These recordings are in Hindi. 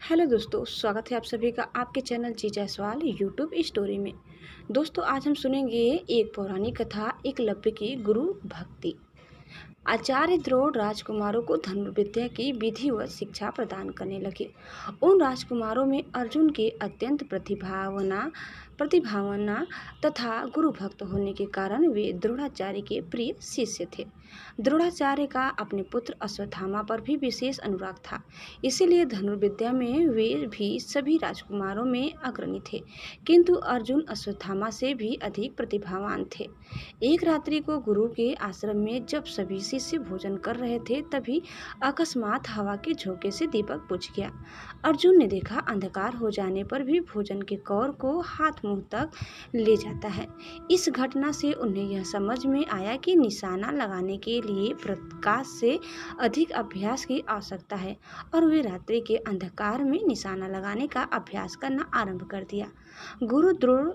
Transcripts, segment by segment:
हेलो दोस्तों, स्वागत है आप सभी का आपके चैनल जी जायसवाल यूट्यूब स्टोरी में। दोस्तों, आज हम सुनेंगे एक पौराणिक कथा एकलव्य की गुरु भक्ति। आचार्य द्रोण राजकुमारों को धनुर्विद्या की विधिवत शिक्षा प्रदान करने लगे। उन राजकुमारों में अर्जुन के अत्यंत प्रतिभावना तथा गुरु भक्त होने के कारण वे द्रोणाचार्य के प्रिय शिष्य थे। द्रोणाचार्य का अपने पुत्र अश्वत्थामा पर भी विशेष अनुराग था, इसीलिए धनुर्विद्या में वे भी सभी राजकुमारों में अग्रणी थे। किंतु अर्जुन अश्वत्थामा से भी अधिक प्रतिभावान थे। एक रात्रि को गुरु के आश्रम में जब सभी शिष्य भोजन कर रहे थे, तभी अकस्मात हवा के झोंके से दीपक बुझ गया। अर्जुन ने देखा, अंधकार हो जाने पर भी भोजन के कौर को हाथ मुंह तक ले जाता है। इस घटना से उन्हें यह समझ में आया कि निशाना लगाने के लिए प्रकाश से अधिक अभ्यास की आवश्यकता है, और वे रात्रि के अंधकार में निशाना लगाने का अभ्यास करना आरंभ कर दिया। गुरु द्रोण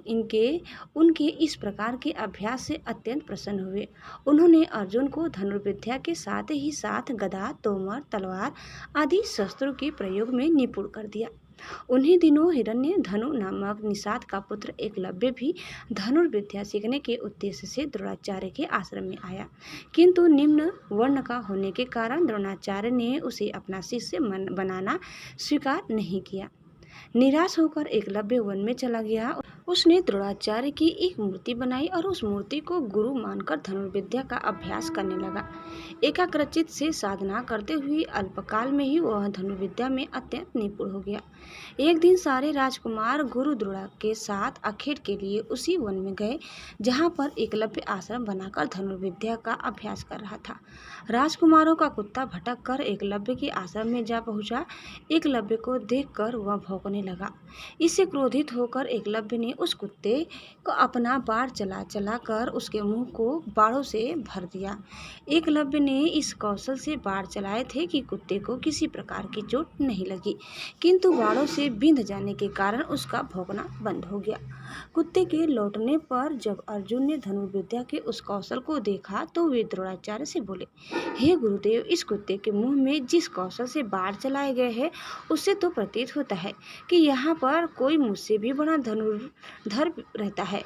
उनके इस प्रकार के अभ्यास से अत्यंत प्रसन्न हुए। उन्होंने अर्जुन को धनुर्विद्या के साथ ही साथ गदा, तोमर, तलवार आदि शस्त्रों के प्रयोग में निपुण कर दिया। उन्हीं दिनों हिरण्य धनु नामक निषाद का पुत्र एकलव्य भी धनुर्विद्या सीखने के उद्देश्य से द्रोणाचार्य के आश्रम में आया, किंतु निम्न वर्ण का होने के कारण द्रोणाचार्य ने उसे अपना शिष्य बनाना स्वीकार नहीं किया। निराश होकर एकलव्य वन में चला गया। उसने द्रोणाचार्य की एक मूर्ति बनाई और उस मूर्ति को गुरु मानकर धनुर्विद्या का अभ्यास करने लगा। एकाग्रचित्त से साधना करते हुए अल्पकाल में ही वह धनुर्विद्या में अत्यंत निपुण हो गया। एक दिन सारे राजकुमार गुरु द्रोण के साथ आखेट के लिए उसी वन में गए, जहाँ पर एकलव्य आश्रम बनाकर धनुर्विद्या का अभ्यास कर रहा था। राजकुमारों का कुत्ता भटक कर एकलव्य के आश्रम में जा पहुंचा। एकलव्य को देखकर वह भौंकने लगा। इससे क्रोधित होकर एकलव्य ने उस कुत्ते को अपना बाण चला कर उसके मुंह को बाणों से भर दिया। एकलव्य ने इस कौशल से बाण चलाए थे कि कुत्ते को किसी प्रकार की चोट नहीं लगी, किंतु बाणों से बिंध जाने के कारण उसका भौंकना बंद हो गया। कुत्ते के लौटने पर जब अर्जुन ने धनुर्विद्या के उस कौशल को देखा, तो वे द्रोणाचार्य से बोले, हे गुरुदेव, इस कुत्ते के मुंह में जिस कौशल से बाण चलाए गए हैं, उससे तो प्रतीत होता है कि यहाँ पर कोई मुझसे भी बड़ा धनुर्धर रहता है।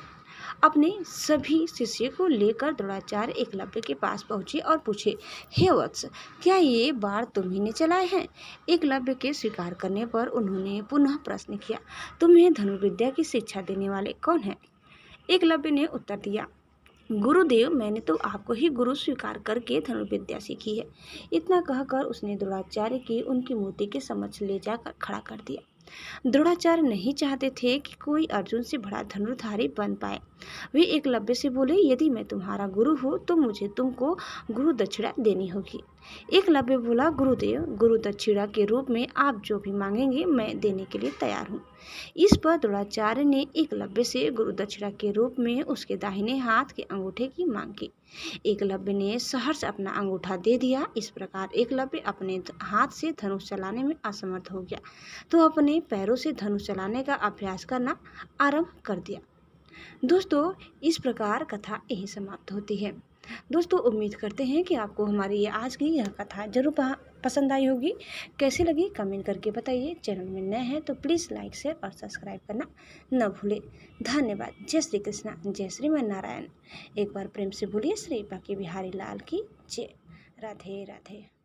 अपने सभी शिष्य को लेकर द्रोणाचार्य एकलव्य के पास पहुंचे और पूछे, हे वत्स, क्या ये बाण तुम्ही ने चलाए हैं? एकलव्य के स्वीकार करने पर उन्होंने पुनः प्रश्न किया, तुम्हें धनुर्विद्या की शिक्षा देने वाले कौन हैं? एकलव्य ने उत्तर दिया, गुरुदेव, मैंने तो आपको ही गुरु स्वीकार करके धनुर्विद्या सीखी है। इतना कहकर उसने द्रोणाचार्य की उनकी मूर्ति के समक्ष ले जाकर खड़ा कर दिया। द्रोणाचार्य नहीं चाहते थे कि कोई अर्जुन से बड़ा धनुर्धारी बन पाए। वे एकलव्य से बोले, यदि मैं तुम्हारा गुरु हूँ तो मुझे तुमको गुरु दक्षिणा देनी होगी। एकलव्य बोला, गुरुदेव, गुरु दक्षिणा के रूप में आप जो भी मांगेंगे मैं देने के लिए तैयार हूँ। इस पर द्रोणाचार्य ने एकलव्य से गुरु दक्षिणा के रूप में उसके दाहिने हाथ के अंगूठे की मांग की। एकलव्य ने सहर्ष अपना अंगूठा दे दिया। इस प्रकार एकलव्य अपने हाथ से धनुष चलाने में असमर्थ हो गया, तो अपने पैरों से धनुष चलाने का अभ्यास करना आरंभ कर दिया। दोस्तों, इस प्रकार कथा यही समाप्त होती है। दोस्तों, उम्मीद करते हैं कि आपको हमारी ये आज की यह कथा जरूर पसंद आई होगी। कैसी लगी कमेंट करके बताइए। चैनल में नए हैं तो प्लीज़ लाइक, शेयर और सब्सक्राइब करना न भूलें। धन्यवाद। जय श्री कृष्णा, जय श्रीमन नारायण। एक बार प्रेम से बोलिए, श्री बांके बिहारी लाल की जय। राधे राधे।